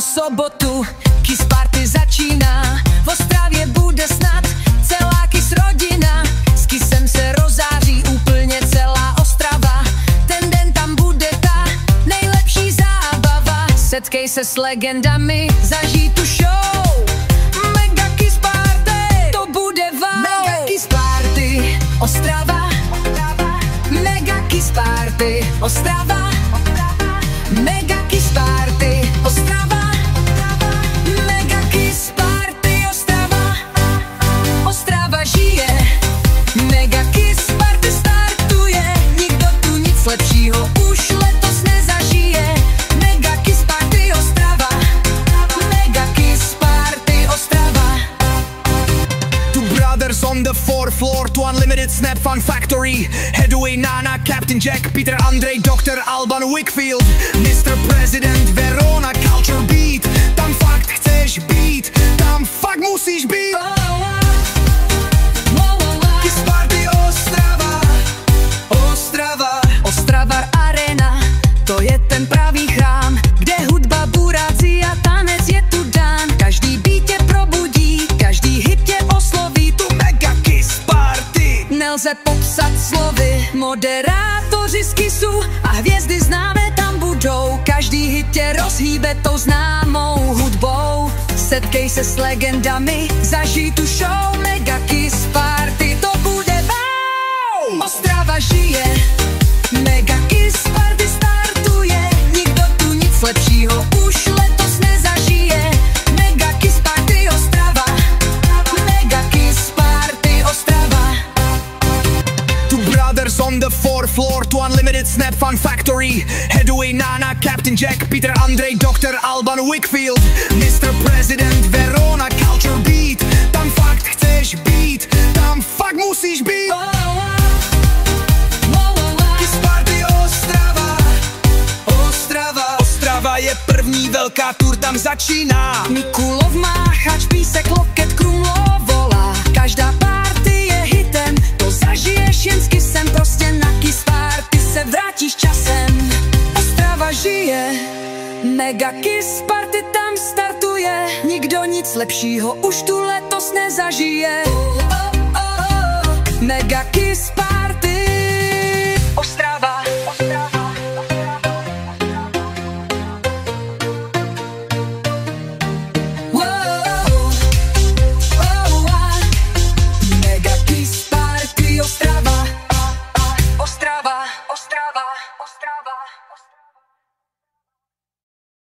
sobotu Kiss Party začíná. V Ostravě bude snad celá Kiss rodina. S Kissem se rozáří úplně celá Ostrava. Ten den tam bude ta nejlepší zábava. Setkej se s legendami, zažij tu show. Mega Kiss Party, to bude wow. Mega Kiss Party, Ostrava. Mega Kiss Party, Ostrava. Mega Kiss Party, Ostrava. Mega Kiss Party, Ostrava. Ostrava žije. Mega Kiss Party startuje. Nikdo tu nic lepšího už letos nezažije. Mega Kiss Party, Ostrava. Mega Kiss Party, Ostrava. Two brothers on the fourth floor to Unlimited Snap Fun Factory. Headway Nana, Captain Jack, Peter Andrej, Dr. Alban Wickfield, Mr. President, Verona, Culture Beat. Tam fakt chceš být, tam fakt musíš být. Kiss Party Ostrava, Ostrava. Ostrava Arena, to je ten pravý chrám, kde hudba, buráci a tanec je tu dán. Každý beat tě probudí, každý hit tě osloví. Tu Mega Kiss Party Nelze popsat slovy. Moderátoři z Kissu a hvězdy známé tam budou. Každý hit tě rozhýbe tou známou hudbou. Setkej se s legendami, zažij tu show. Mega Kiss Party, to bude wow. Ostrava žije. Mega Kiss Party startuje. Nikdo tu nic lepšího už letos nezažije. Mega Kiss Party Ostrava. Mega Kiss Party Ostrava. Two brothers on the fourth floor to Unlimited Snap Fun Factory. Headway Nana, Captain Jack, Peter Andrej, Dr. Alban Wickfield, Mr. President, Verona, Culture Beat. Tam fakt chceš být, tam fakt musíš být. Kiss Party Ostrava, Ostrava. Ostrava je první velká tour, tam začíná. Mikulov, Máchač, Písek, Loket, Krumlov volá. Každá party je hitem, to zažiješ jen s Kissem. Prostě na Kiss Party se vrátíš časem. Ostrava žije. Mega Kiss Party tam startuje. Nikdo nic lepšího už tu letos nezažije. Mega Kiss Party